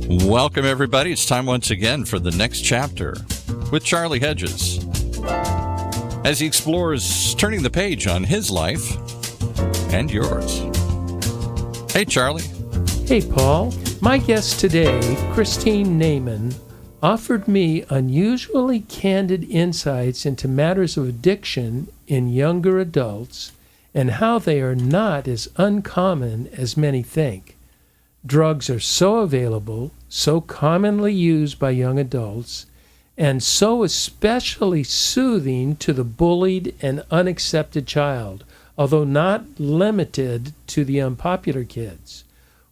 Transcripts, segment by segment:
Welcome, everybody. It's time once again for the next chapter with Charlie Hedges as he explores turning the page on his life and yours. Hey, Charlie. Hey, Paul. My guest today, Christine Naiman, offered me unusually candid insights into matters of addiction in younger adults and how they are not as uncommon as many think. Drugs are so available, so commonly used by young adults, and so especially soothing to the bullied and unaccepted child, although not limited to the unpopular kids.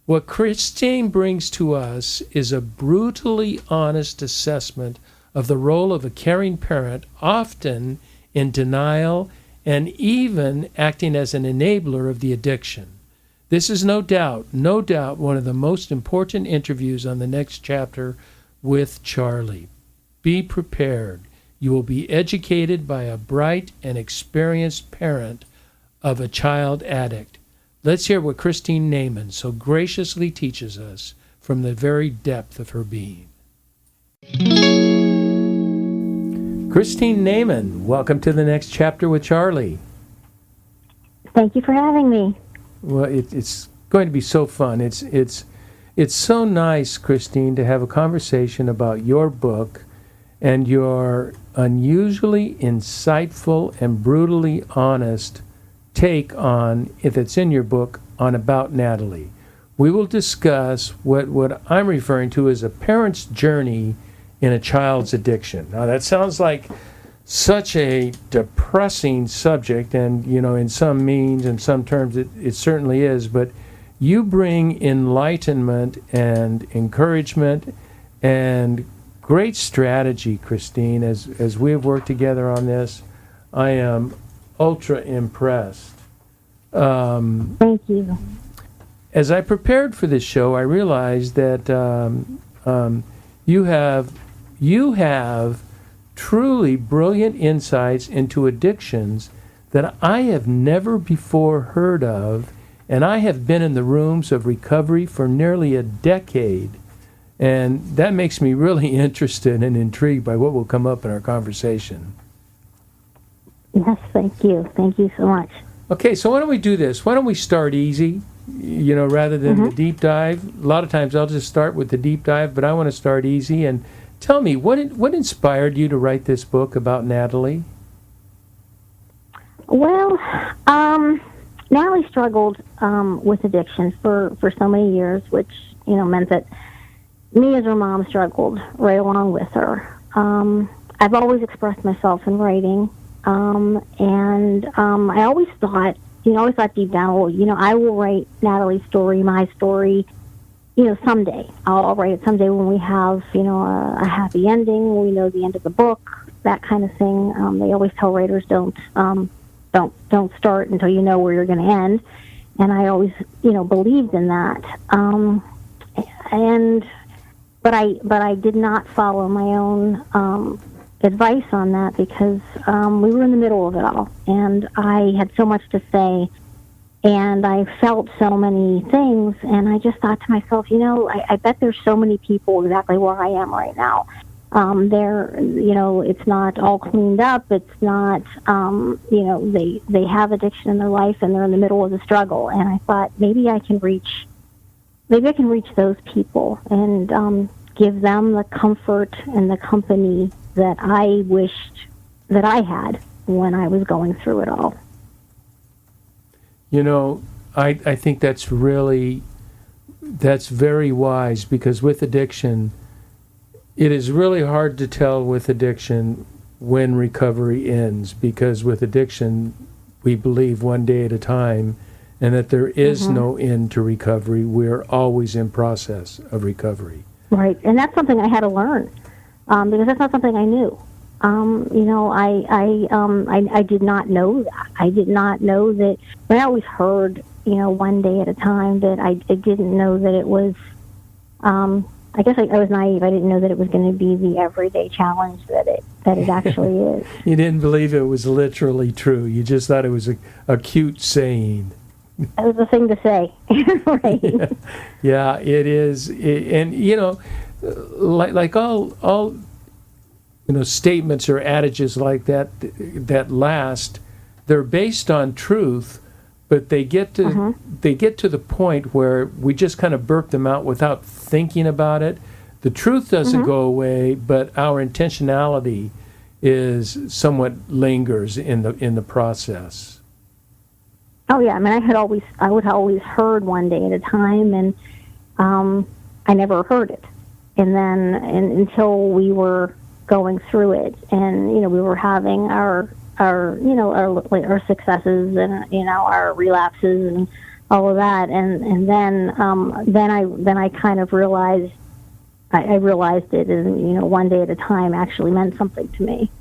What Christine brings to us is a brutally honest assessment of the role of a caring parent, often in denial and even acting as an enabler of the addiction. This is no doubt, one of the most important interviews on the next chapter with Charlie. Be prepared. You will be educated by a bright and experienced parent of a child addict. Let's hear what Christine Naiman so graciously teaches us from the very depth of her being. Christine Naiman, welcome to the next chapter with Charlie. Thank you for having me. Well, it's going to be so fun. It's so nice, Christine, to have a conversation about your book and your unusually insightful and brutally honest take on, if it's in your book, on About Natalie. We will discuss what I'm referring to as a parent's journey in a child's addiction. Now, that sounds like such a depressing subject, and in some means and some terms it certainly is, but you bring enlightenment and encouragement and great strategy, Christine. As we have worked together on this, I am ultra impressed. Thank you. As I prepared for this show, I realized that you have truly brilliant insights into addictions that I have never before heard of, and I have been in the rooms of recovery for nearly a decade, and that makes me really interested and intrigued by what will come up in our conversation. Yes, thank you. Thank you so much. Okay, so why don't we do this? Why don't we start easy, rather than the deep dive? A lot of times I'll just start with the deep dive, but I want to start easy. And tell me, what inspired you to write this book about Natalie? Well, Natalie struggled with addiction for so many years, which, meant that me as her mom struggled right along with her. I've always expressed myself in writing, and I always thought, deep down, I will write Natalie's story, my story, someday. I'll write it someday when we have, a happy ending, when we know the end of the book, that kind of thing. They always tell writers don't start until you know where you're going to end. And I always, believed in that. But I did not follow my own advice on that because we were in the middle of it all, and I had so much to say. And I felt so many things, and I just thought to myself, I bet there's so many people exactly where I am right now. It's not all cleaned up. It's not, they have addiction in their life, and they're in the middle of the struggle. And I thought maybe I can reach those people and give them the comfort and the company that I wished that I had when I was going through it all. I think that's very wise, because with addiction, it is really hard to tell with addiction when recovery ends, because with addiction, we believe one day at a time, and that there is no end to recovery. We're always in process of recovery. Right, and that's something I had to learn, because that's not something I knew. I did not know that. I did not know that. But I always heard, one day at a time. That I didn't know that it was. I guess I was naive. I didn't know that it was going to be the everyday challenge that it actually is. You didn't believe it was literally true. You just thought it was a cute saying. That was the thing to say. Right. Yeah, it is. And, like all statements or adages like that last, they're based on truth, but they get to the point where we just kind of burp them out without thinking about it. The truth doesn't go away, but our intentionality is somewhat lingers in the process. Oh yeah, I mean, I would always heard one day at a time, and I never heard it, and then until we were going through it, and we were having our successes and our relapses and all of that, and then I kind of realized I realized it, and one day at a time actually meant something to me.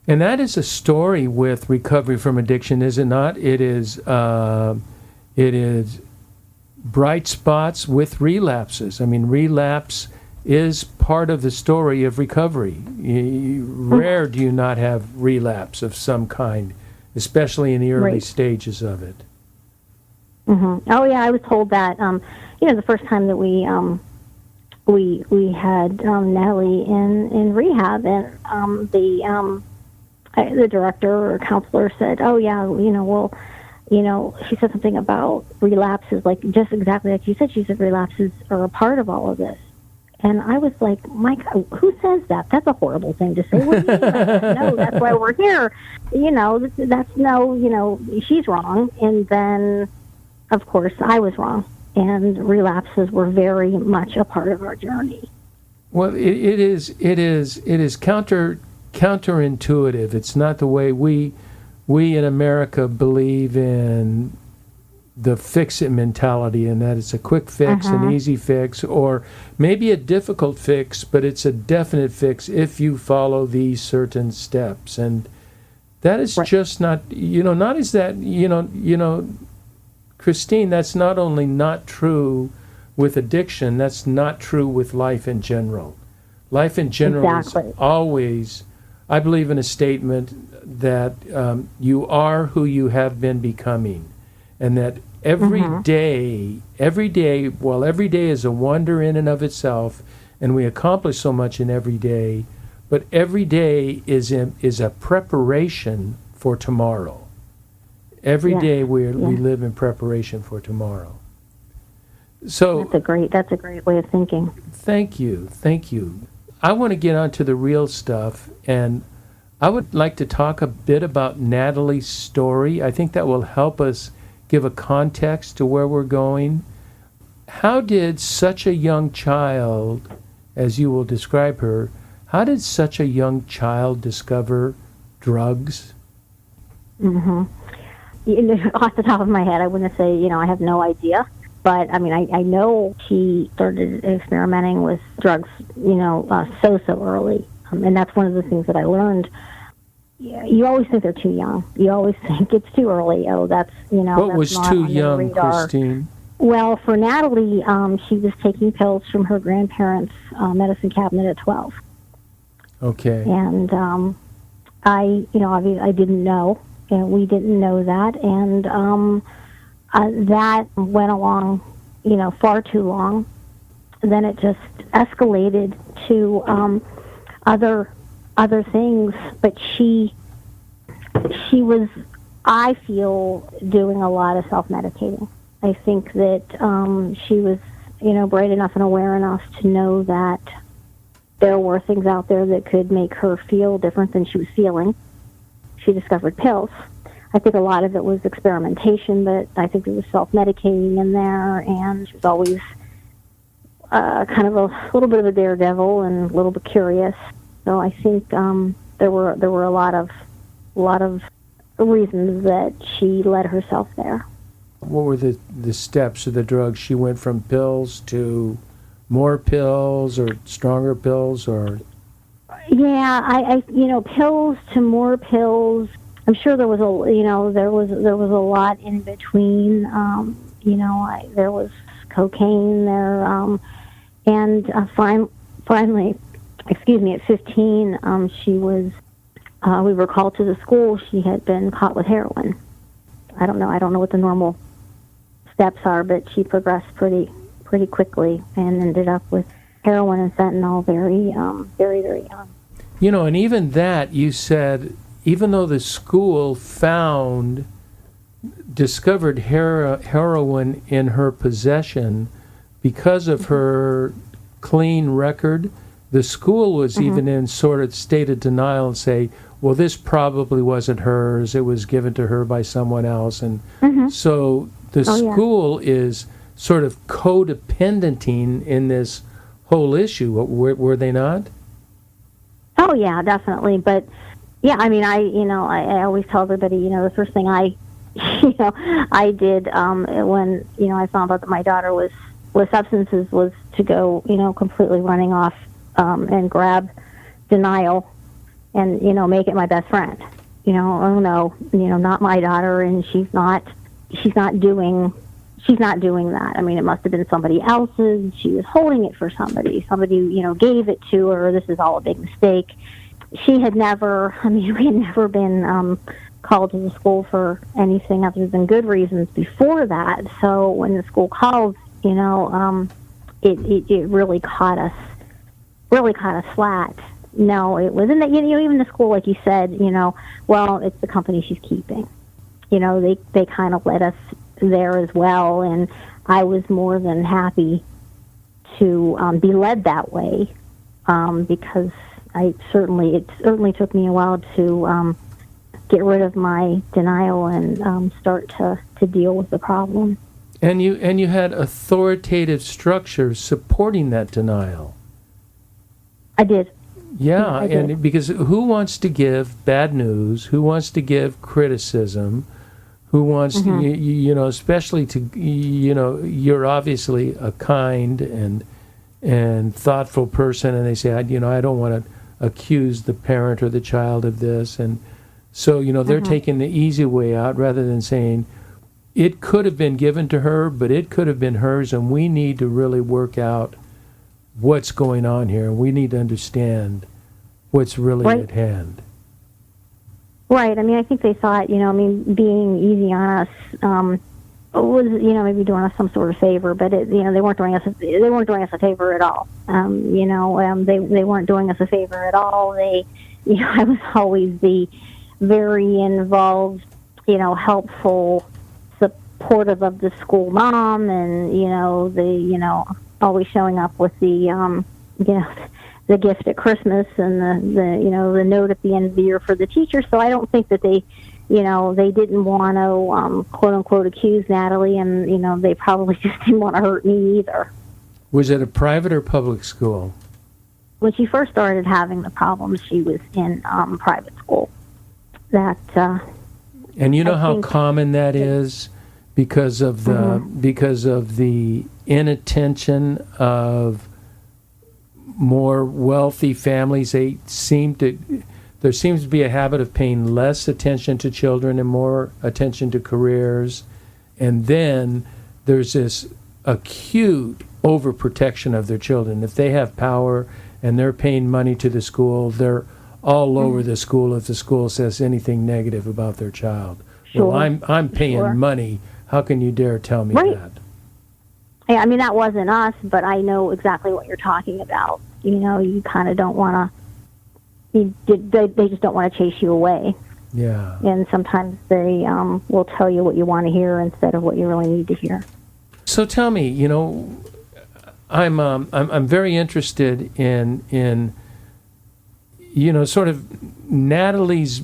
And that is a story with recovery from addiction, is it not? It is bright spots with relapses. I mean, relapse is part of the story of recovery. Rare do you not have relapse of some kind, especially in the early stages of it. Mm-hmm. Oh yeah, I was told that. The first time that we had Natalie in rehab, and the director or counselor said, "Oh yeah, she said something about relapses, like just exactly like you said. She said relapses are a part of all of this." And I was like, Mike, who says that? That's a horrible thing to say. What do you mean by that? No, that's why we're here. She's wrong. And then, of course, I was wrong. And relapses were very much a part of our journey. Well, it is counterintuitive. It's not the way we in America believe in the fix-it mentality, and that it's a quick fix, an easy fix, or maybe a difficult fix, but it's a definite fix if you follow these certain steps. And that is just not, not is that, Christine, that's not only not true with addiction, that's not true with life in general. Life in general is always, I believe in a statement that you are who you have been becoming, and that every day, every day is a wonder in and of itself, and we accomplish so much in every day, but every day is a preparation for tomorrow. Every day we live in preparation for tomorrow. So that's a great way of thinking. Thank you. I want to get on to the real stuff, and I would like to talk a bit about Natalie's story. I think that will help us give a context to where we're going. How did such a young child, as you will describe her, how did such a young child discover drugs? Off the top of my head, I wouldn't say, I have no idea. But, I mean, I know she started experimenting with drugs, so early. And that's one of the things that I learned. You always think they're too young. You always think it's too early. Oh, that's, What that's was not too on young, the radar. Christine? Well, for Natalie, she was taking pills from her grandparents' medicine cabinet at 12. Okay. And I didn't know. And we didn't know that. And that went along, far too long. And then it just escalated to other things. But she was, I feel, doing a lot of self-medicating. I think that she was, bright enough and aware enough to know that there were things out there that could make her feel different than she was feeling. She discovered pills. I think a lot of it was experimentation, but I think there was self-medicating in there, and she was always kind of a little bit of a daredevil and a little bit curious. So I think there were a lot of reasons that she led herself there. What were the steps of the drugs? She went from pills to more pills or stronger pills, or? Yeah, I pills to more pills. I'm sure there was there was a lot in between. There was cocaine there, and finally, at 15, she was. We were called to the school. She had been caught with heroin. I don't know what the normal steps are, but she progressed pretty quickly and ended up with heroin and fentanyl very young. And even that, you said, even though the school discovered heroin in her possession because of her clean record, the school was even in sort of state of denial and say, well, this probably wasn't hers. It was given to her by someone else. And so the school is sort of codependenting in this whole issue. Were they not? Oh, yeah, definitely. But, yeah, I mean, I always tell everybody, the first thing I did when, I found out that my daughter was with substances was to go, completely running off and grab denial and, make it my best friend. Oh no, not my daughter, and she's not doing that. I mean, it must have been somebody else's. She was holding it for somebody. Somebody, gave it to her. This is all a big mistake. We had never been called to the school for anything other than good reasons before that. So when the school called, it really caught us flat. No, it wasn't that, even the school, like you said, well, it's the company she's keeping. They kind of let us there as well, and I was more than happy to be led that way, because it certainly took me a while to get rid of my denial and start to deal with the problem. And you had authoritative structures supporting that denial. I did. Yeah, I did. and because who wants to give bad news? Who wants to give criticism? Who wants to, especially to, you're obviously a kind and thoughtful person, and they say, I don't want to accuse the parent or the child of this, and so they're taking the easy way out rather than saying it could have been given to her, but it could have been hers, and we need to really work out what's going on here. We need to understand what's really at hand. Right. I mean, I think they thought, being easy on us was, maybe doing us some sort of favor, but they weren't doing us a favor at all. They weren't doing us a favor at all. I was always the very involved, helpful, supportive of the school mom, and always showing up with the the gift at Christmas and the note at the end of the year for the teacher. So I don't think that they didn't want to quote unquote accuse Natalie, and they probably just didn't want to hurt me either. Was it a private or public school? When she first started having the problems, she was in private school. And you know how common that is because of the inattention of more wealthy families. There seems to be a habit of paying less attention to children and more attention to careers, and then there's this acute overprotection of their children. If they have power and they're paying money to the school, they're all over the school if the school says anything negative about their child. Sure. Well, I'm paying money. How can you dare tell me that? Yeah, I mean, that wasn't us, but I know exactly what you're talking about. You kind of don't want to, they just don't want to chase you away. Yeah. And sometimes they will tell you what you want to hear instead of what you really need to hear. So tell me, I'm very interested in sort of Natalie's,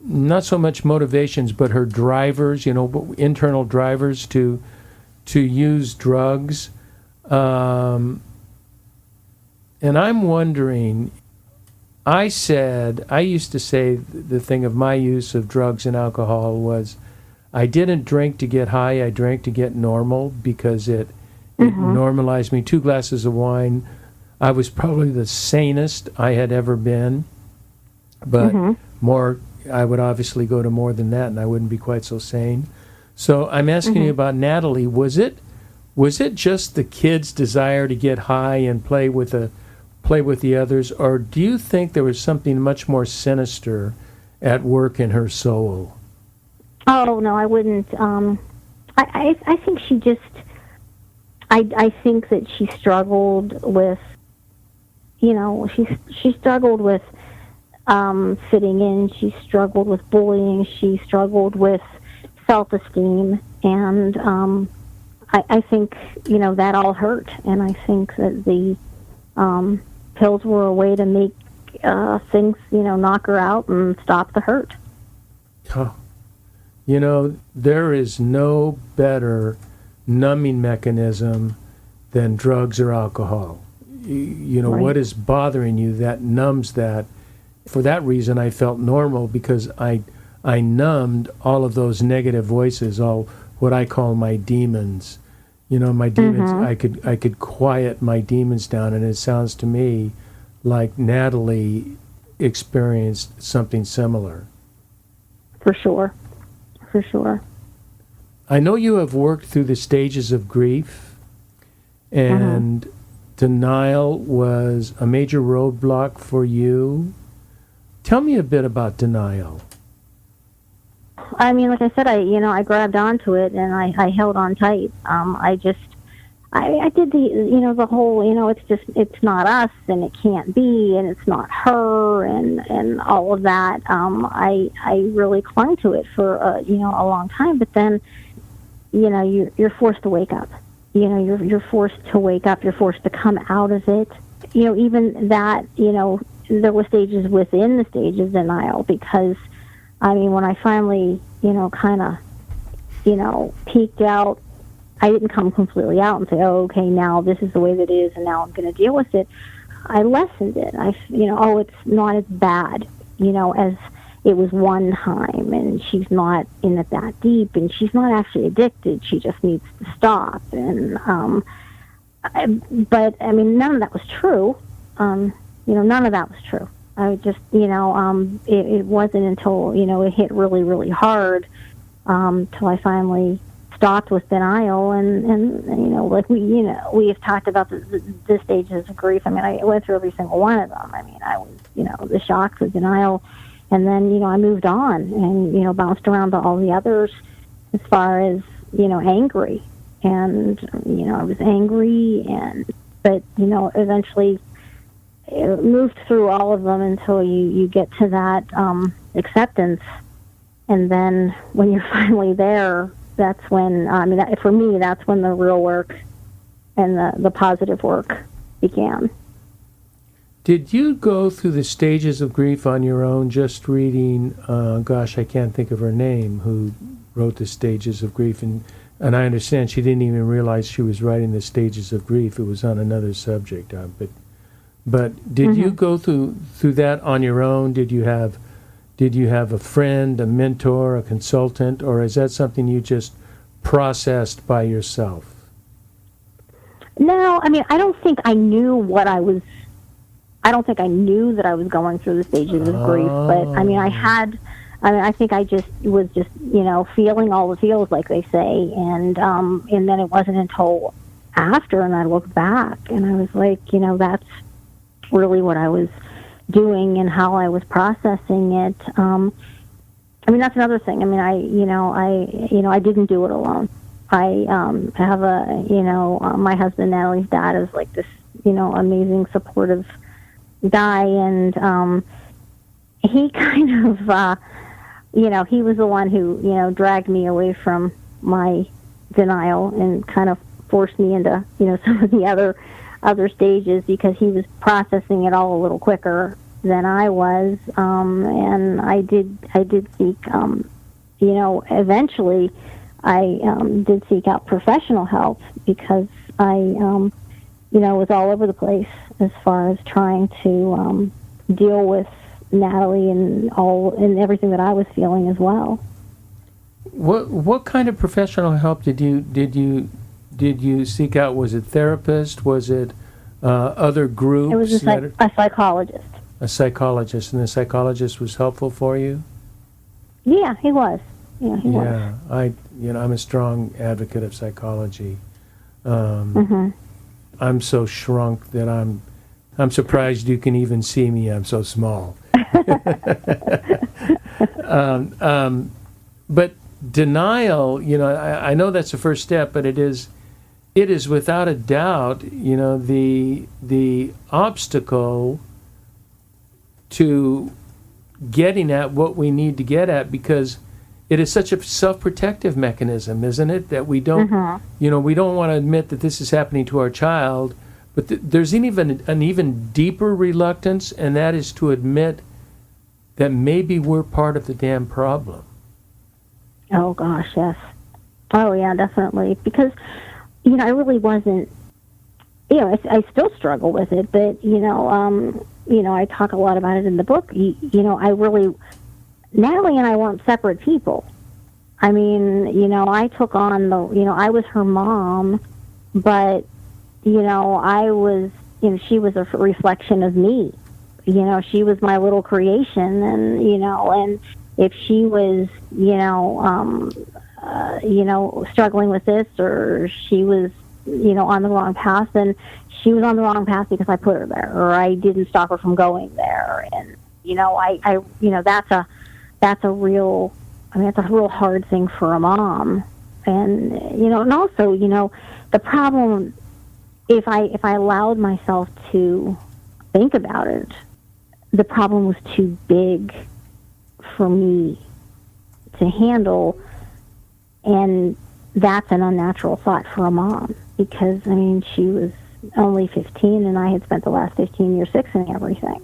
not so much motivations, but her drivers, internal drivers to use drugs. And I'm wondering, I used to say the thing of my use of drugs and alcohol was, I didn't drink to get high, I drank to get normal, because it normalized me. 2 glasses of wine, I was probably the sanest I had ever been, but I would obviously go to more than that, and I wouldn't be quite so sane. So I'm asking you about Natalie. Was it just the kid's desire to get high and play with the others, or do you think there was something much more sinister at work in her soul? Oh no, I wouldn't I think she just, I think that she struggled with, she struggled with fitting in. She struggled with bullying. She struggled with self-esteem. And I think, that all hurt. And I think that the pills were a way to make things, knock her out and stop the hurt. Oh. There is no better numbing mechanism than drugs or alcohol. Right. What is bothering you, that numbs that. For that reason, I felt normal, because I numbed all of those negative voices, all what I call my demons. My demons, mm-hmm. I could quiet my demons down, and it sounds to me like Natalie experienced something similar. For sure. I know you have worked through the stages of grief, and denial was a major roadblock for you. Tell me a bit about denial. I mean, like I said, I grabbed onto it and I held on tight. I did the whole, it's not us and it can't be and it's not her and all of that. I really clung to it for, a long time, but then, you're forced to wake up. You're forced to wake up. You're forced to come out of it. Even that, there were stages within the stage of denial, because, when I finally, kind of, peeked out, I didn't come completely out and say, oh, okay, now this is the way that it is, and now I'm going to deal with it. I lessened it. It's not as bad, as it was one time, and she's not in it that deep, and she's not actually addicted. She just needs to stop. And, but none of that was true. None of that was true. I just, it wasn't until, it hit really, really hard, till I finally stopped with denial. And like we have talked about the stages of grief. I went through every single one of them. I was, the shock, the denial, and then, I moved on and, bounced around to all the others as far as, angry. And, I was angry but, eventually moved through all of them until you get to that acceptance. And then when you're finally there, that's when, for me, that's when the real work and the positive work began. Did you go through the stages of grief on your own, just reading, I can't think of her name, who wrote the stages of grief? And I understand she didn't even realize she was writing the stages of grief. It was on another subject. But did you go through that on your own? Did you have a friend, a mentor, a consultant, or is that something you just processed by yourself? No, I don't think I knew I don't think I knew that I was going through the stages of grief, but I think I just was feeling all the feels, like they say, and then it wasn't until after, and I looked back and I was like, that's really what I was doing and how I was processing it. That's another thing. I didn't do it alone. I have my husband, Natalie's dad, is like this, amazing, supportive guy, and he kind of, he was the one who, dragged me away from my denial and kind of forced me into, some of the other stages, because he was processing it all a little quicker than I was, and I did seek, eventually I did seek out professional help, because I, was all over the place as far as trying to deal with Natalie and everything that I was feeling as well. What kind of professional help did you seek out? Was it therapist? Was it other groups? It was a psychologist. A psychologist, and the psychologist was helpful for you? Yeah, he was. Yeah, he was. Yeah, I'm a strong advocate of psychology. I'm so shrunk that I'm surprised you can even see me. I'm so small. But denial, I know that's the first step, but it is without a doubt, the obstacle to getting at what we need to get at, because it is such a self-protective mechanism, isn't it? That we don't, we don't want to admit that this is happening to our child, but there's an even deeper reluctance, and that is to admit that maybe we're part of the damn problem. Oh gosh, yes. Oh yeah, definitely. Because, I really wasn't, I still struggle with it, but, I talk a lot about it in the book. I really, Natalie and I weren't separate people. I mean, I took on I was her mom, but, I was, she was a reflection of me. She was my little creation, and, and if she was, struggling with this, or she was, on the wrong path, then she was on the wrong path because I put her there, or I didn't stop her from going there. And, that's a real hard thing for a mom. And, and also, the problem, if I allowed myself to think about it, the problem was too big for me to handle, and that's an unnatural thought for a mom, because, she was only 15, and I had spent the last 15 years fixing everything.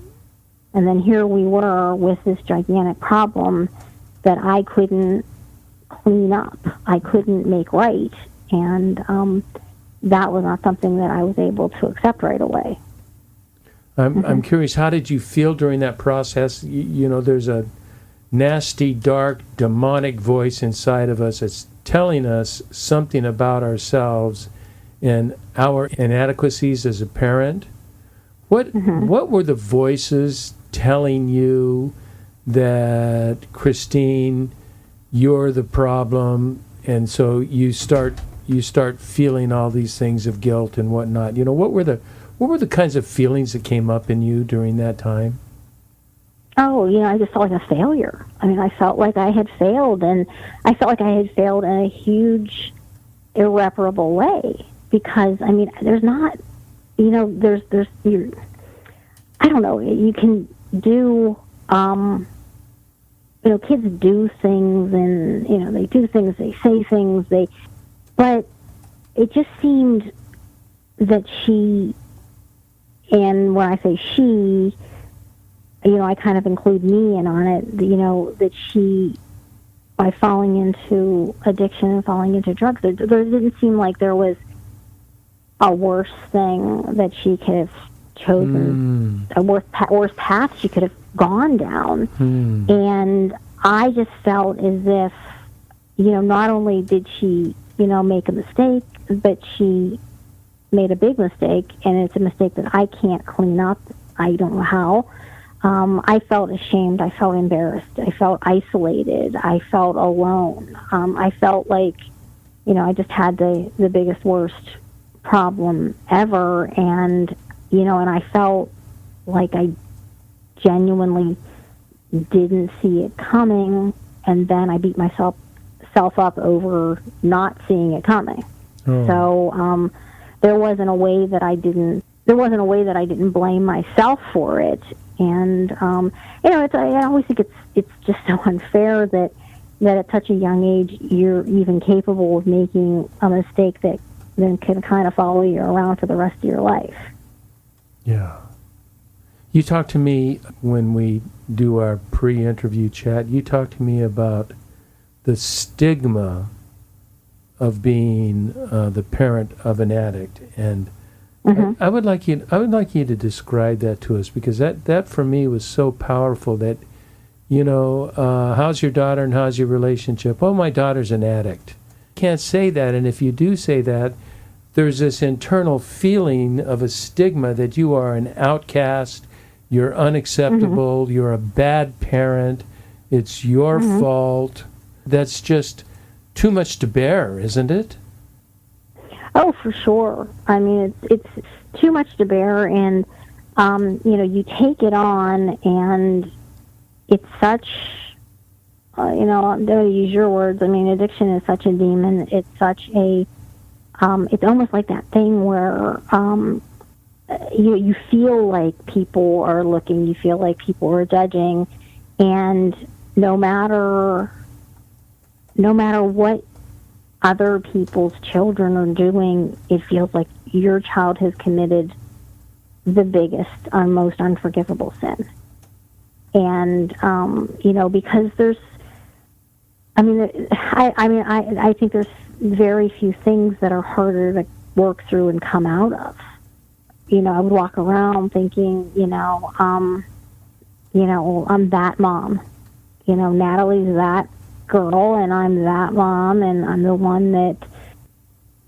And then here we were with this gigantic problem that I couldn't clean up, I couldn't make right, and that was not something that I was able to accept right away. I'm curious, how did you feel during that process? There's a nasty, dark, demonic voice inside of us that's telling us something about ourselves and our inadequacies as a parent. What were the voices telling you that, Christine, you're the problem, and so you start feeling all these things of guilt and whatnot? What were the kinds of feelings that came up in you during that time? Oh, I just felt like a failure. I felt like I had failed, and I felt like I had failed in a huge, irreparable way. Because, there's not, there's, I don't know, you can do, kids do things, and, they do things, they say things, but it just seemed that she, and when I say she, I kind of include me in on it, that she, by falling into addiction and falling into drugs, there didn't seem like there was a worse thing that she could have chosen, a worse path she could have gone down. And I just felt as if, not only did she, make a mistake, but she made a big mistake, and it's a mistake that I can't clean up. I don't know how. I felt ashamed. I felt embarrassed. I felt isolated. I felt alone. I felt like, I just had the biggest, worst problem ever, and, and I felt like I genuinely didn't see it coming, and then I beat myself up over not seeing it coming. So there wasn't a way that I didn't blame myself for it. And I always think it's just so unfair that at such a young age you're even capable of making a mistake that then can kind of follow you around for the rest of your life. Yeah. You talk to me when we do our pre-interview chat. You talk to me about the stigma of being the parent of an addict, and I would like you to describe that to us, because that for me was so powerful. That how's your daughter and how's your relationship? Oh, my daughter's an addict. Can't say that, and if you do say that, there's this internal feeling of a stigma that you are an outcast, you're unacceptable, you're a bad parent, it's your fault. That's just too much to bear, isn't it? Oh, for sure. It's too much to bear, and you take it on, and it's such I'm going to use your words. I mean, addiction is such a demon. It's such a, it's almost like that thing where you feel like people are looking, you feel like people are judging, and no matter what other people's children are doing, it feels like your child has committed the biggest, most unforgivable sin. And because there's, I think there's very few things that are harder to work through and come out of. I would walk around thinking, I'm that mom. Natalie's that girl, and I'm that mom, and I'm the one that,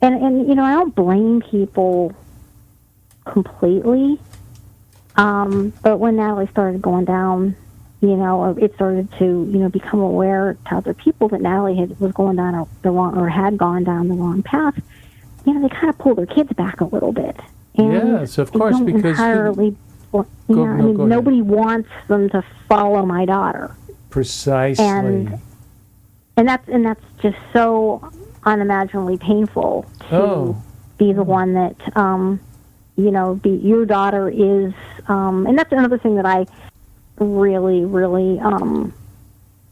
and I don't blame people completely. But when Natalie started going down, it started to, become aware to other people that Natalie was going down had gone down the wrong path. They kind of pulled their kids back a little bit. And yes, of course, because nobody wants them to follow my daughter. Precisely. And that's just so unimaginably painful to be the one that your daughter is, and that's another thing that I really, really, I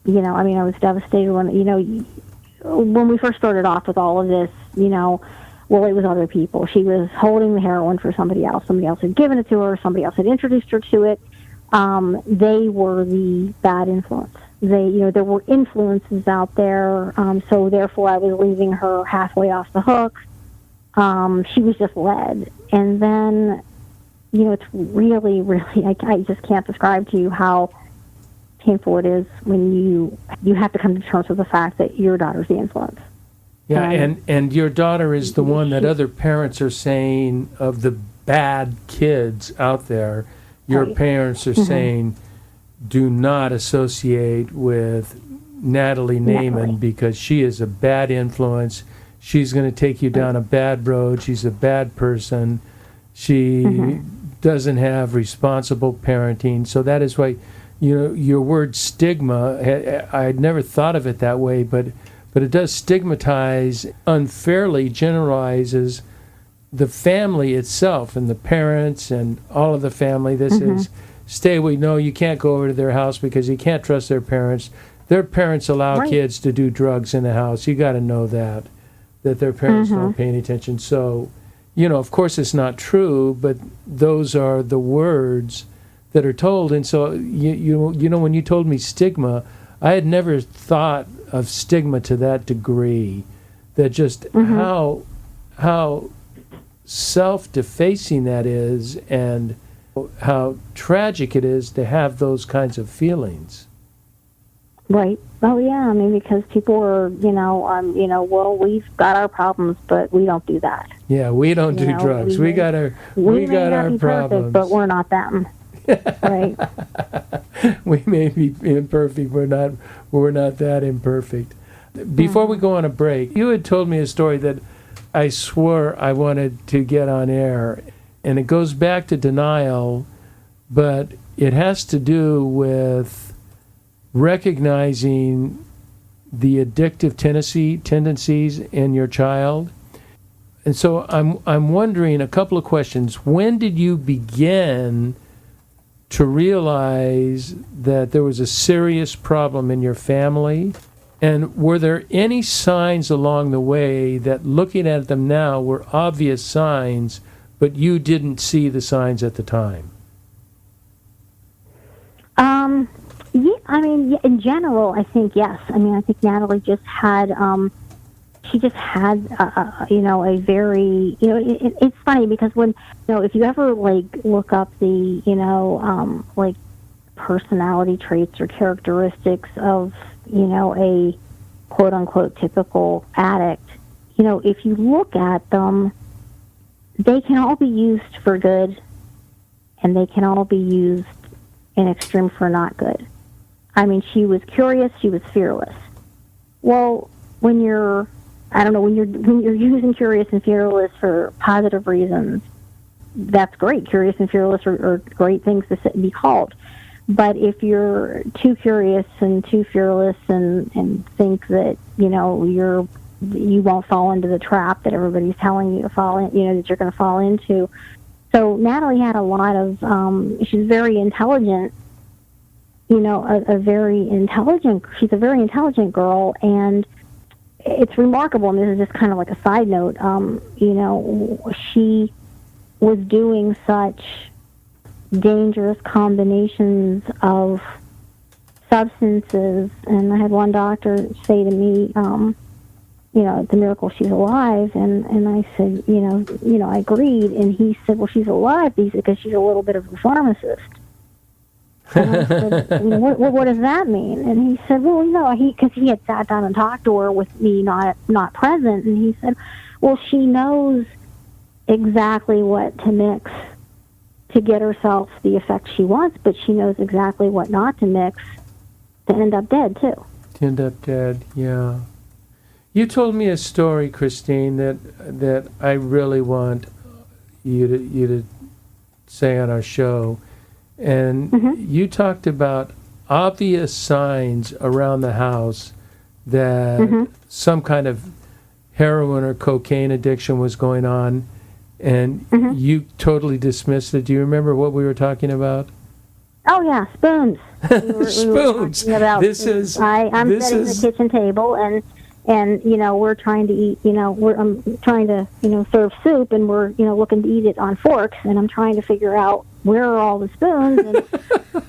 was devastated when we first started off with all of this, well, it was other people. She was holding the heroin for somebody else. Somebody else had given it to her. Somebody else had introduced her to it. They were the bad influence. There were influences out there, so therefore I was leaving her halfway off the hook. She was just led. And then, it's really, really, I just can't describe to you how painful it is when you have to come to terms with the fact that your daughter's the influence. Yeah, and your daughter is the one that other parents are saying of the bad kids out there. Your parents are saying, do not associate with Natalie Naiman because she is a bad influence. She's going to take you down a bad road. She's a bad person. She doesn't have responsible parenting. So that is why, your word stigma, I had never thought of it that way, but it does stigmatize, unfairly generalizes the family itself and the parents and all of the family. This is, stay away. No, you can't go over to their house because you can't trust their parents. Their parents allow kids to do drugs in the house. You got to know that their parents don't pay any attention. So, of course it's not true, but those are the words that are told. And so, when you told me stigma, I had never thought of stigma to that degree, that just how self-defacing that is and how tragic it is to have those kinds of feelings. Right. Oh, yeah. Because people are, well, we've got our problems, but we don't do that. Yeah, we don't do drugs. We got our problems. Perfect, but we're not them. Right. We may be imperfect. We're not that imperfect. Before we go on a break, you had told me a story that I swore I wanted to get on air, and it goes back to denial, but it has to do with recognizing the addictive tendencies in your child. And so I'm wondering a couple of questions. When did you begin to realize that there was a serious problem in your family? And were there any signs along the way that, looking at them now, were obvious signs, but you didn't see the signs at the time? Yeah, in general, I think yes. I think Natalie just had, a very, it's funny because when, if you ever look up the, personality traits or characteristics of, a quote unquote typical addict, if you look at them, they can all be used for good and they can all be used in extreme for not good. She was curious, she was fearless. Well, when you're using curious and fearless for positive reasons, that's great. Curious and fearless are great things to be called. But if you're too curious and too fearless and think that, you won't fall into the trap that everybody's telling you to fall in, that you're going to fall into. So Natalie had a lot of, she's very intelligent, she's a very intelligent girl, and it's remarkable, and this is just kind of like a side note, she was doing such dangerous combinations of substances, and I had one doctor say to me, it's a miracle she's alive, and I said, I agreed, and he said, well, she's alive because she's a little bit of a pharmacist. And I said, what does that mean? And he said, well, because he had sat down and talked to her with me not present, and he said, well, she knows exactly what to mix to get herself the effect she wants, but she knows exactly what not to mix to end up dead, too. To end up dead, yeah. You told me a story, Christine, that I really want you to say on our show. And you talked about obvious signs around the house that some kind of heroin or cocaine addiction was going on, and you totally dismissed it. Do you remember what we were talking about? Oh, yeah, spoons. Spoons. I'm sitting at the kitchen table, and we're trying to eat, I'm trying to, serve soup, and we're, looking to eat it on forks, and I'm trying to figure out where are all the spoons, and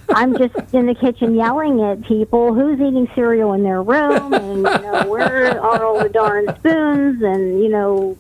I'm just in the kitchen yelling at people, who's eating cereal in their room, and, where are all the darn spoons, and,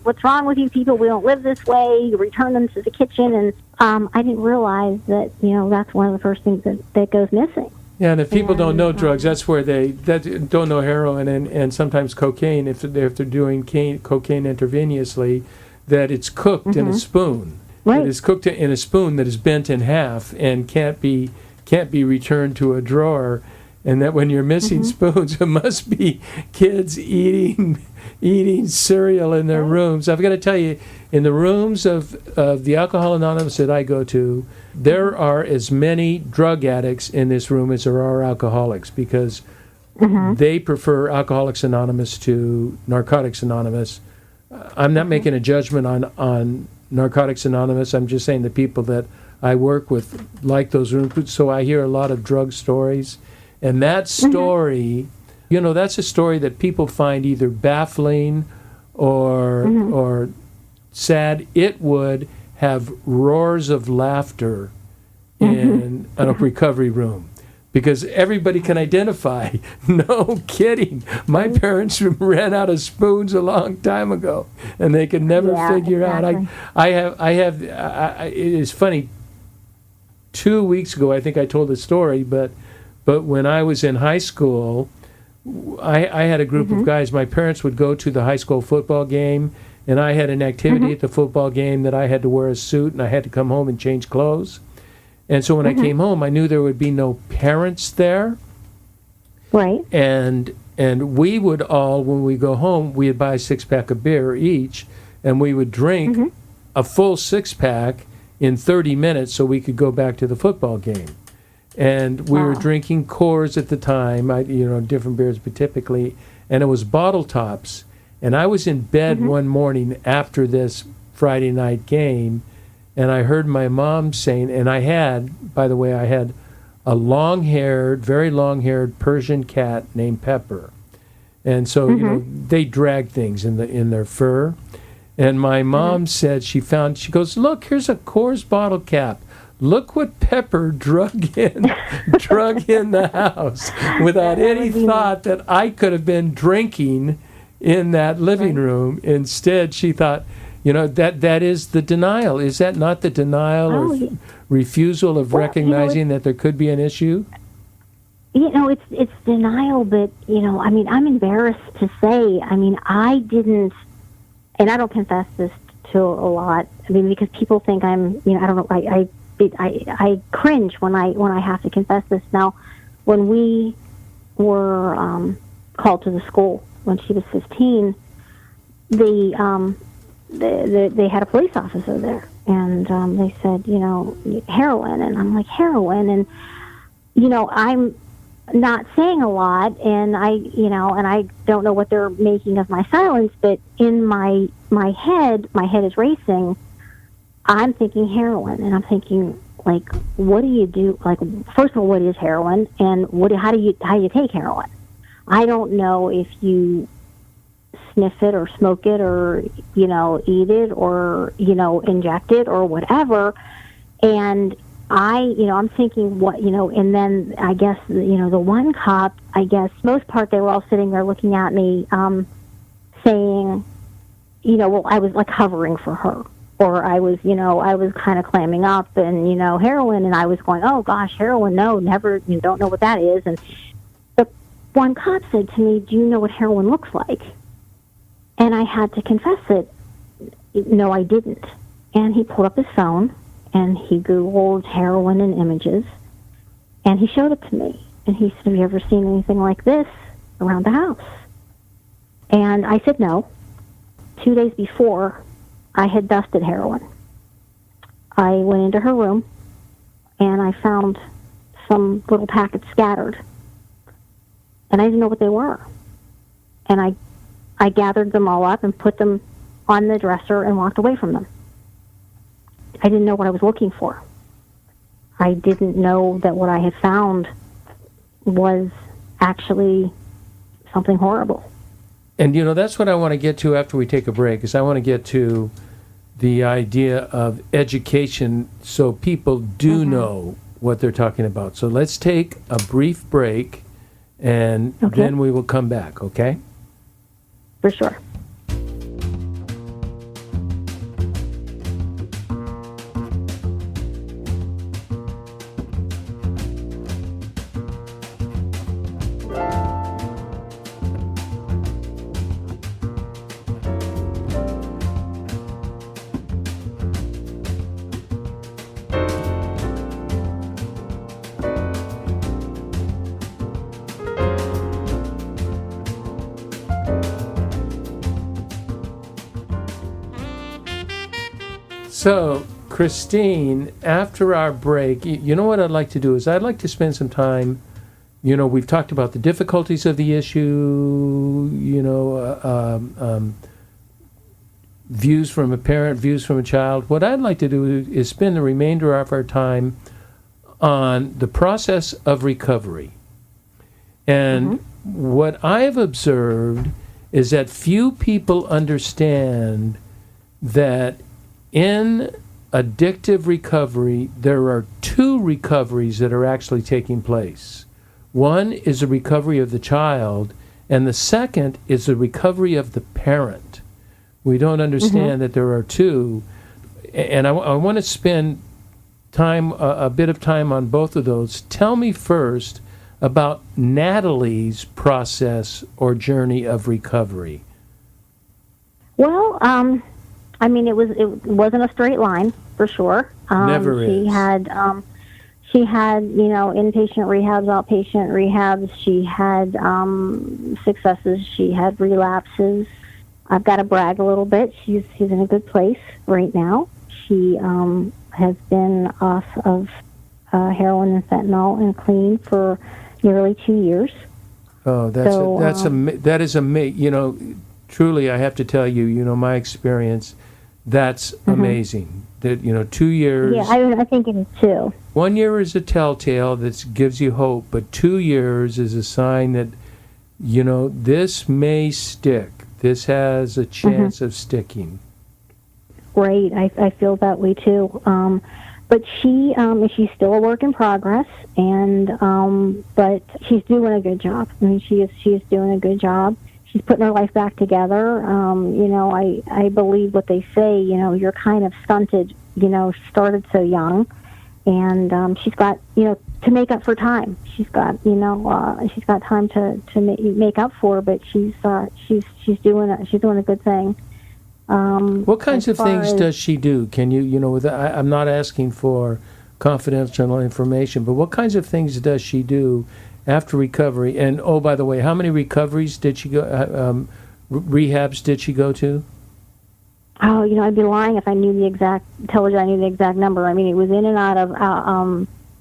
what's wrong with you people? We don't live this way. You return them to the kitchen, and I didn't realize that, that's one of the first things that goes missing. Yeah, and if people don't know drugs, that's where they don't know heroin and sometimes cocaine, if they're doing cocaine intravenously, that it's cooked in a spoon. Right. It is cooked in a spoon that is bent in half and can't be returned to a drawer, and that when you're missing spoons, it must be kids eating cereal in their rooms. I've got to tell you, in the rooms of the Alcohol Anonymous that I go to, there are as many drug addicts in this room as there are alcoholics, because they prefer Alcoholics Anonymous to Narcotics Anonymous. I'm not making a judgment on Narcotics Anonymous. I'm just saying the people that I work with like those rooms. So I hear a lot of drug stories. And that story, that's a story that people find either baffling or sad. It would have roars of laughter in a recovery room, because everybody can identify. No kidding. My parents ran out of spoons a long time ago, and they could never figure out. It is funny. 2 weeks ago, I think I told the story, but when I was in high school, I had a group of guys. My parents would go to the high school football game, and I had an activity at the football game that I had to wear a suit, and I had to come home and change clothes. And so when I came home, I knew there would be no parents there. Right. And we would all, when we go home, we'd buy a 6-pack of beer each, and we would drink a full 6-pack in 30 minutes so we could go back to the football game. And we were drinking Coors at the time, different beers, but typically, and it was bottle tops. And I was in bed one morning after this Friday night game, and I heard my mom saying, and I had a very long-haired Persian cat named Pepper. And so, they drag things in their fur. And my mom said she goes, look, here's a Coors bottle cap. Look what Pepper drug in the house without any thought that I could have been drinking in that living room. Instead, she thought, that is the denial. Is that not the denial or refusal of recognizing that there could be an issue? It's denial, but, I'm embarrassed to say, I didn't, and I don't confess this to a lot, because people think I'm, I don't know, I cringe when I have to confess this. Now, when we were called to the school when she was 15, they had a police officer there, and they said, heroin, and I'm like, heroin, and I'm not saying a lot, and I don't know what they're making of my silence, but in my head is racing. I'm thinking heroin, and I'm thinking, like, what do you do? Like, first of all, what is heroin, and how do you take heroin? I don't know if you sniff it or smoke it or eat it or inject it or whatever, and I'm thinking what, and then I guess, the one cop, I guess, most part, they were all sitting there looking at me, saying, well, I was like hovering for her, or I was kind of clamming up and, heroin, and I was going, oh gosh, heroin, no, never, you don't know what that is. And the one cop said to me, do you know what heroin looks like? And I had to confess it. No, I didn't. And he pulled up his phone, and he Googled heroin and images, and he showed it to me. And he said, have you ever seen anything like this around the house? And I said no. 2 days before, I had dusted heroin. I went into her room, and I found some little packets scattered. And I didn't know what they were. And I gathered them all up and put them on the dresser and walked away from them. I didn't know what I was looking for. I didn't know that what I had found was actually something horrible. And, that's what I want to get to after we take a break, is I want to get to the idea of education so people do know what they're talking about. So let's take a brief break, and then we will come back, okay? For sure. So, Christine, after our break, you know what I'd like to do is I'd like to spend some time, we've talked about the difficulties of the issue, views from a parent, views from a child. What I'd like to do is spend the remainder of our time on the process of recovery. And what I've observed is that few people understand that in addictive recovery, there are two recoveries that are actually taking place. One is a recovery of the child, and the second is the recovery of the parent. We don't understand that there are two, and I want to spend time, a bit of time on both of those. Tell me first about Natalie's process or journey of recovery. Well, it wasn't a straight line, for sure. Never is. She had, inpatient rehabs, outpatient rehabs. She had successes. She had relapses. I've got to brag a little bit. She's in a good place right now. She has been off of heroin and fentanyl and clean for nearly 2 years. Oh, that is amazing. Truly, I have to tell you, my experience. That's amazing. That 2 years. Yeah, I think it is too. 1 year is a telltale that gives you hope, but 2 years is a sign that this may stick. This has a chance of sticking. Right, I feel that way too. But she's still a work in progress, and but she's doing a good job. I mean, she is doing a good job. She's putting her life back together. I believe what they say. You're kind of stunted. She started so young, and she's got to make up for time. She's got she's got time to make up for. But she's doing a good thing. What kinds of things does she do? Can you I'm not asking for confidential information, but what kinds of things does she do after recovery? And oh, by the way, how many recoveries did she go? Rehabs did she go to? Oh, I'd be lying if I knew the exact number. I mean, it was in and out of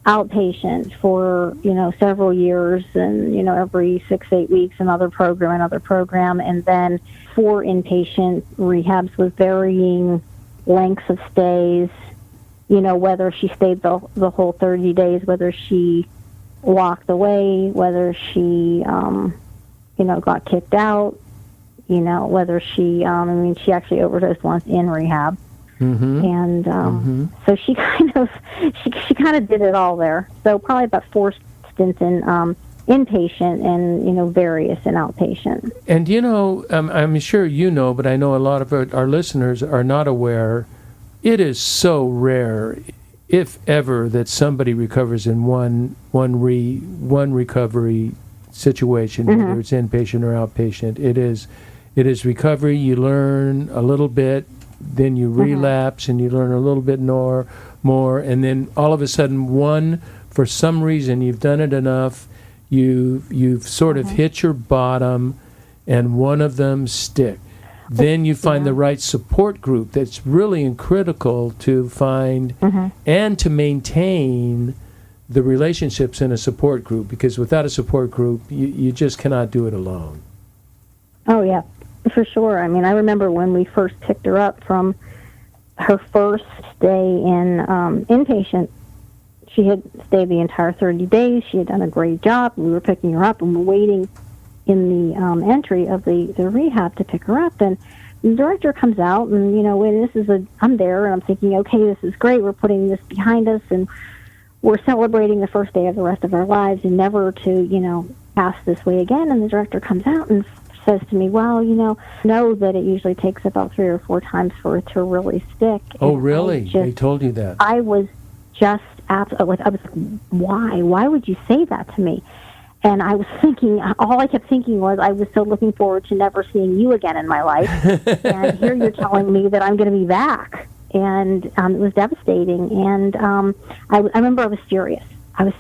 outpatient for, several years, and, every 6-8 weeks another program, and then 4 inpatient rehabs with varying lengths of stays, whether she stayed the whole 30 days, whether she walked away, whether she, got kicked out, whether she, she actually overdosed once in rehab. Mm-hmm. And so she kind of did it all there. So probably about 4 stints in inpatient and various in outpatient. And I'm sure but I know a lot of our listeners are not aware. It is so rare, if ever, that somebody recovers in one recovery situation, whether it's inpatient or outpatient. It is recovery. You learn a little bit. Then you relapse and you learn a little bit more, and then all of a sudden, for some reason, you've done it enough, you've sort of hit your bottom, and one of them stick. Then you find the right support group. That's really critical to find and to maintain the relationships in a support group, because without a support group, you just cannot do it alone. Oh, yeah. For sure. I remember when we first picked her up from her first stay in inpatient. She had stayed the entire 30 days. She had done a great job. We were picking her up, and we're waiting in the entry of the rehab to pick her up. And the director comes out, and, when I'm there, and I'm thinking, okay, this is great. We're putting this behind us, and we're celebrating the first day of the rest of our lives, and never to, pass this way again. And the director comes out and says to me, well, know that it usually takes about 3 or 4 times for it to really stick. Oh, really? They told you that? I was just absolutely, I was like, why? Why would you say that to me? And I was thinking, all I kept thinking was, I was so looking forward to never seeing you again in my life. And here you're telling me that I'm going to be back. And it was devastating. And I remember I was furious. I was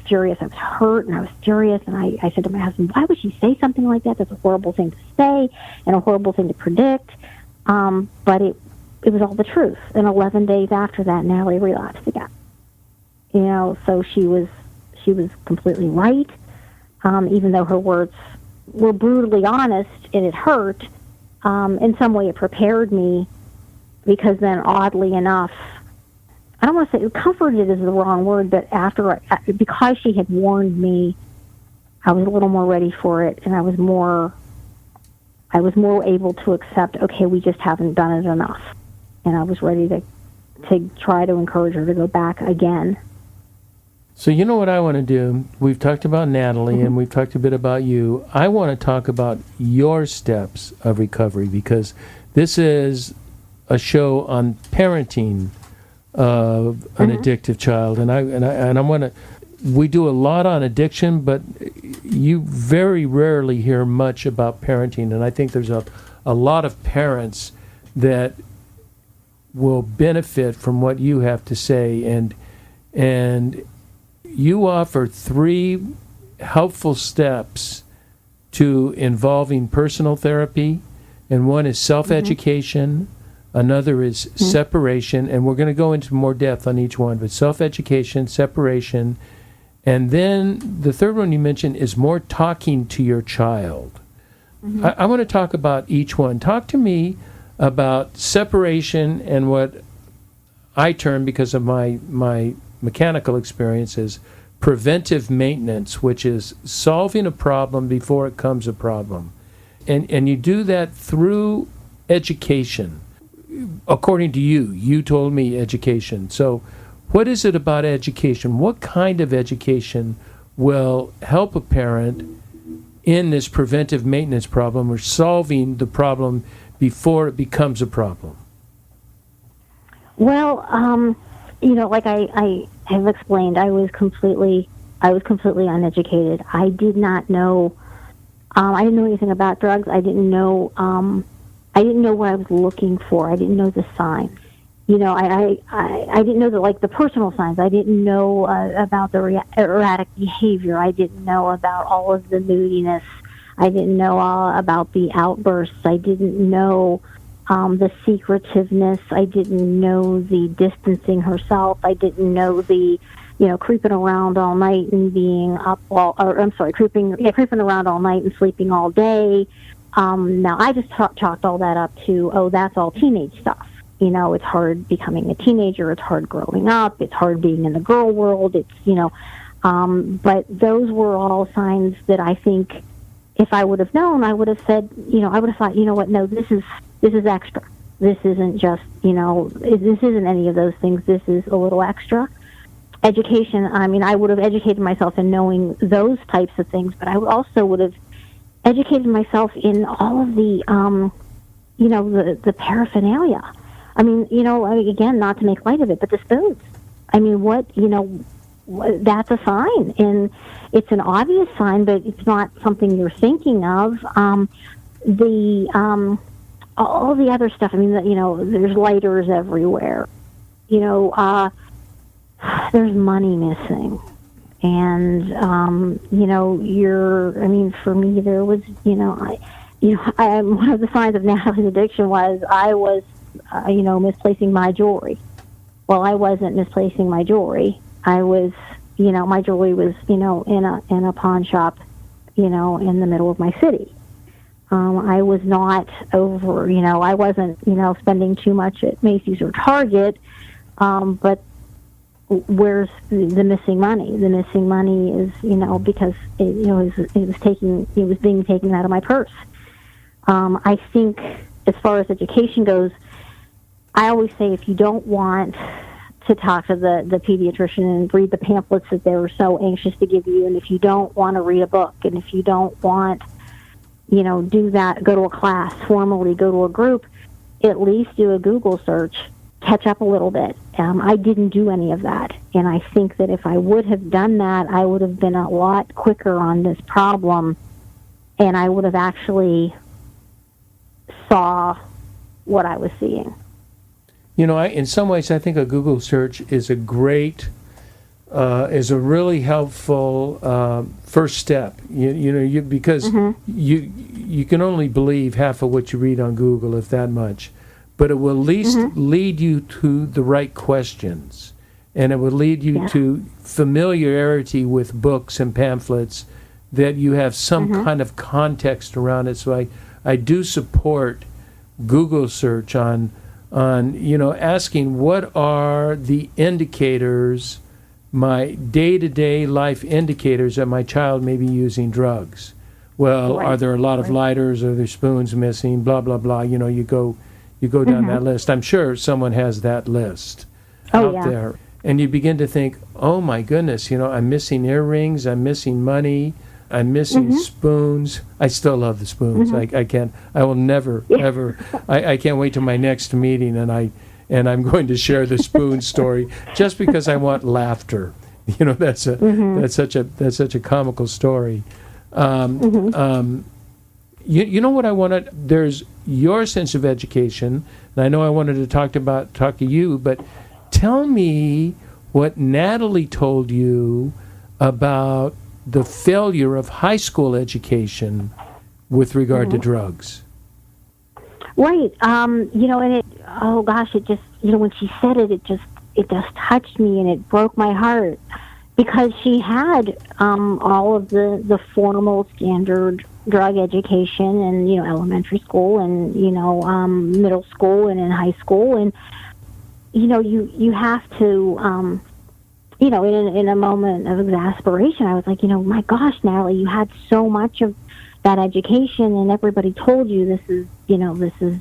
hurt, and I was furious, and I said to my husband, why would she say something like that? That's a horrible thing to say and a horrible thing to predict. But it was all the truth. And 11 days after that, Natalie relapsed again. So she was completely right. Even though her words were brutally honest and it hurt, in some way it prepared me, because then, oddly enough, I don't want to say comforted is the wrong word, but because she had warned me, I was a little more ready for it, and I was more able to accept, okay, we just haven't done it enough. And I was ready to try to encourage her to go back again. So you know what I want to do? We've talked about Natalie, and we've talked a bit about you. I want to talk about your steps of recovery, because this is a show on parenting of an addictive child, and I want to. We do a lot on addiction, but you very rarely hear much about parenting, and I think there's a lot of parents that will benefit from what you have to say, and you offer 3 helpful steps to involving personal therapy, and one is self-education. Another is separation, and we're going to go into more depth on each one, but self-education, separation, and then the third one you mentioned is more talking to your child. I want to talk about each one. Talk to me about separation and what I term, because of my mechanical experience, as preventive maintenance, which is solving a problem before it becomes a problem. And you do that through education. According to you, you told me education. So what is it about education? What kind of education will help a parent in this preventive maintenance problem, or solving the problem before it becomes a problem? Well, like I have explained, I was completely uneducated. I did not know. I didn't know anything about drugs. I didn't know what I was looking for. I didn't know the signs. I didn't know the personal signs. I didn't know about the erratic behavior. I didn't know about all of the moodiness. I didn't know about the outbursts. I didn't know the secretiveness. I didn't know the distancing herself. I didn't know the creeping around all night and being up creeping around all night and sleeping all day. Now I just chalked all that up to, that's all teenage stuff. It's hard becoming a teenager. It's hard growing up. It's hard being in the girl world. But those were all signs that I think if I would have known, I would have said, I would have thought, what, no, this is extra. This isn't just, this isn't any of those things. This is a little extra. Education, I would have educated myself in knowing those types of things, but I also would have educated myself in all of the, the paraphernalia. Again, not to make light of it, but the spoons. That's a sign, and it's an obvious sign, but it's not something you're thinking of. All the other stuff. There's lighters everywhere. There's money missing, and for me, there was, one of the signs of Natalie's addiction was I was, misplacing my jewelry. Well, I wasn't misplacing my jewelry. I was, my jewelry was, in a pawn shop, in the middle of my city. I was not over, I wasn't, spending too much at Macy's or Target, but where's the missing money? The missing money is, because it was being taken out of my purse. I think as far as education goes, I always say if you don't want to talk to the pediatrician and read the pamphlets that they're so anxious to give you, and if you don't want to read a book, and if you don't want, do that, go to a class, formally go to a group, at least do a Google search, catch up a little bit. I didn't do any of that, and I think that if I would have done that, I would have been a lot quicker on this problem, and I would have actually saw what I was seeing. In some ways, I think a Google search is a really helpful first step. Because you can only believe half of what you read on Google, if that much, but it will at least lead you to the right questions, and it will lead you to familiarity with books and pamphlets that you have some kind of context around it. So I do support Google search on asking what are the indicators, my day-to-day life indicators that my child may be using drugs. Well, are there a lot of lighters? Are there spoons missing? Blah, blah, blah. You go down that list. I'm sure someone has that list out there. And you begin to think, oh, my goodness, I'm missing earrings, I'm missing money, I'm missing spoons. I still love the spoons. I will never, ever, I can't wait till my next meeting and I'm going to share the spoon story just because I want laughter. That's such a comical story. You know what I wanted? There's your sense of education, and I know I wanted to talk to you, but tell me what Natalie told you about the failure of high school education with regard to drugs. Right. And it, oh gosh, it just, when she said it, it just touched me and it broke my heart because she had all of the formal standard drug education and, elementary school and, middle school and in high school. And, you have to, in a moment of exasperation, I was like, my gosh, Natalie, you had so much of that education and everybody told you this is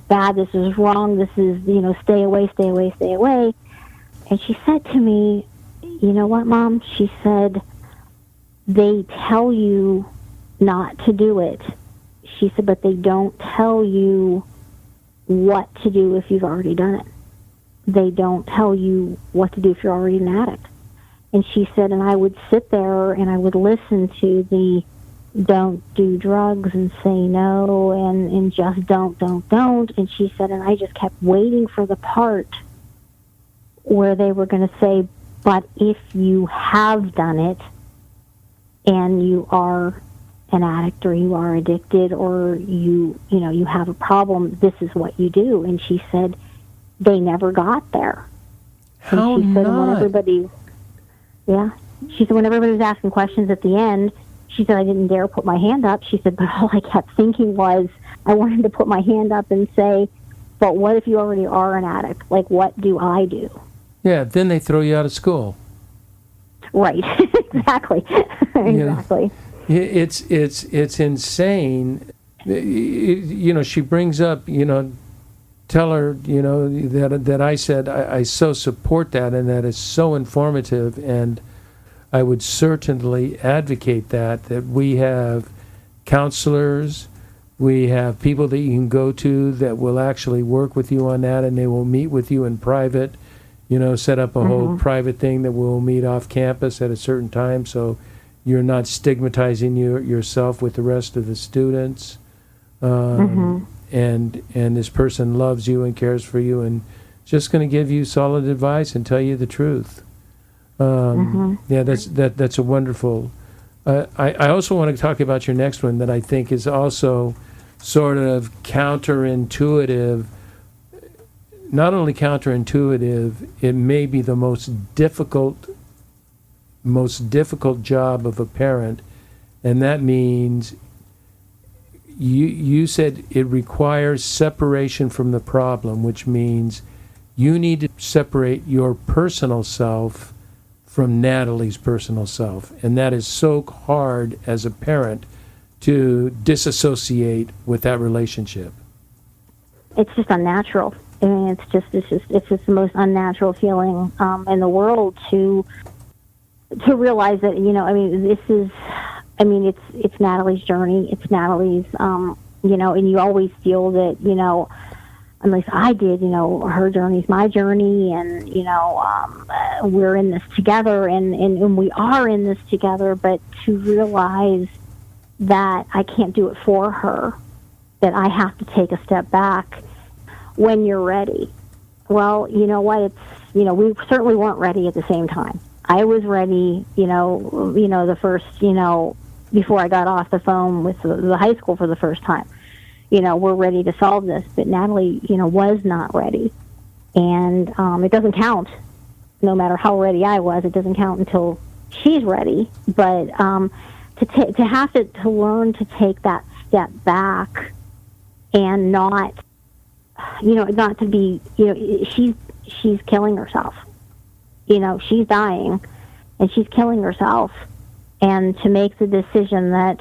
bad, this is wrong, this is, stay away, stay away, stay away. And she said to me, you know what, Mom? She said, they tell you not to do it. She said, but they don't tell you what to do if you've already done it. They don't tell you what to do if you're already an addict. And she said, and I would sit there and I would listen to the don't do drugs and say no and just don't. And she said, and I just kept waiting for the part where they were going to say, but if you have done it and you are an addict or you are addicted or you have a problem, this is what you do. And she said, they never got there. How and she said, not? when everybody... Yeah. She said when everybody was asking questions at the end, she said I didn't dare put my hand up. She said, but all I kept thinking was I wanted to put my hand up and say, but what if you already are an addict? Like, what do I do? Yeah, then they throw you out of school. Right. Exactly. Exactly. It's insane. She brings up, tell her, that I said I so support that and that it's so informative, and I would certainly advocate that we have counselors, we have people that you can go to that will actually work with you on that, and they will meet with you in private, set up a whole private thing that we'll meet off campus at a certain time, so you're not stigmatizing yourself with the rest of the students. And this person loves you and cares for you and just going to give you solid advice and tell you the truth. Yeah, that's a wonderful. I also want to talk about your next one that I think is also sort of counterintuitive. Not only counterintuitive, it may be the most difficult job of a parent, and that means you said it requires separation from the problem, which means you need to separate your personal self from Natalie's personal self, and that is so hard as a parent to disassociate with that relationship. It's just unnatural. I mean, it's just the most unnatural feeling in the world to realize that it's Natalie's journey. It's Natalie's and you always feel that at least I did. Her journey's my journey, and we're in this together, and we are in this together. But to realize that I can't do it for her, that I have to take a step back when you're ready. Well, you know what? We certainly weren't ready at the same time. I was ready, the first, before I got off the phone with the high school for the first time. We're ready to solve this, but Natalie, was not ready. And it doesn't count. No matter how ready I was, it doesn't count until she's ready. But to have to learn to take that step back and not to be, she's killing herself. She's dying and she's killing herself. And to make the decision that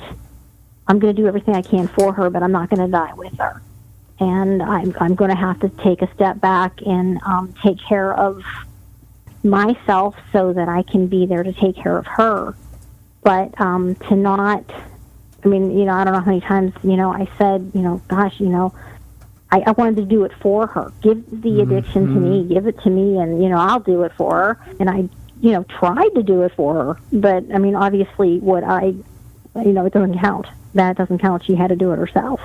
I'm going to do everything I can for her, but I'm not going to die with her. And I'm going to have to take a step back and take care of myself so that I can be there to take care of her. But to not, I don't know how many times, I said, gosh, I wanted to do it for her. Give the addiction to me, give it to me, and, I'll do it for her. And I, tried to do it for her. But, obviously it doesn't count. That doesn't count. She had to do it herself.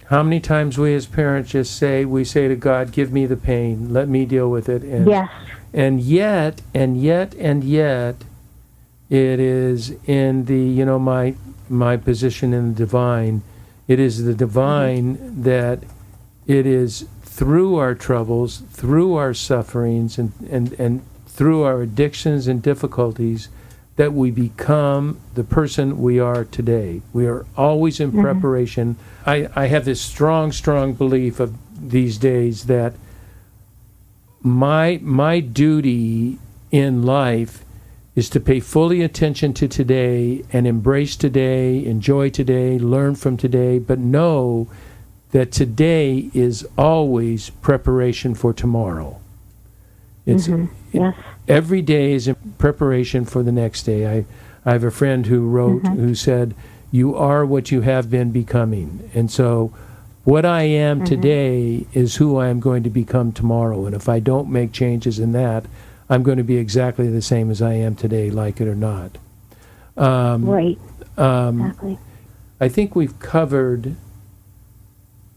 How many times we as parents just say to God, give me the pain, let me deal with it. And, yes. And yet, it is in the, my position in the divine. It is the divine that it is through our troubles, through our sufferings, and through our addictions and difficulties that we become the person we are today. We are always in preparation. I have this strong belief of these days that my duty in life is to pay fully attention to today and embrace today, enjoy today, learn from today, but know that today is always preparation for tomorrow. It's yes. Every day is in preparation for the next day. I have a friend who wrote, who said, you are what you have been becoming. And so what I am today is who I am going to become tomorrow. And if I don't make changes in that, I'm going to be exactly the same as I am today, like it or not. Right. Exactly. I think we've covered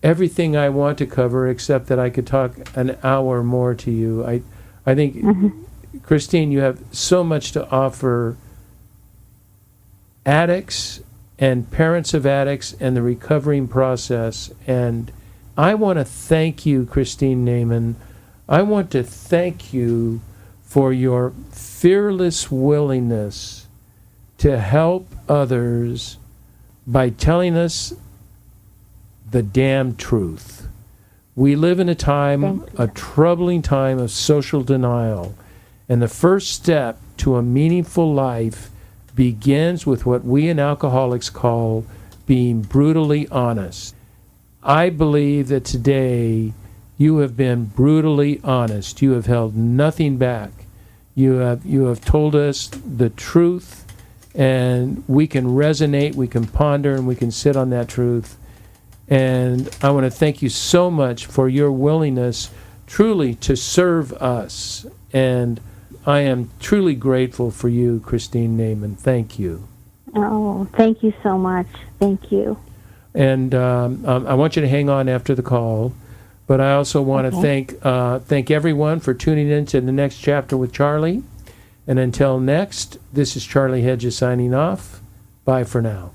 everything I want to cover, except that I could talk an hour more to you. I think, Christine, you have so much to offer addicts and parents of addicts and the recovering process. And I want to thank you, Christine Naiman. I want to thank you for your fearless willingness to help others by telling us the damn truth. We live in a time, a troubling time of social denial, and the first step to a meaningful life begins with what we in Alcoholics call being brutally honest. I believe that today you have been brutally honest. You have held nothing back. You have told us the truth, and we can resonate, we can ponder, and we can sit on that truth. And I want to thank you so much for your willingness truly to serve us. And I am truly grateful for you, Christine Naiman. Thank you. Oh, thank you so much. Thank you. And I want you to hang on after the call. But I also want to thank everyone for tuning in to the next chapter with Charlie. And until next, this is Charlie Hedges signing off. Bye for now.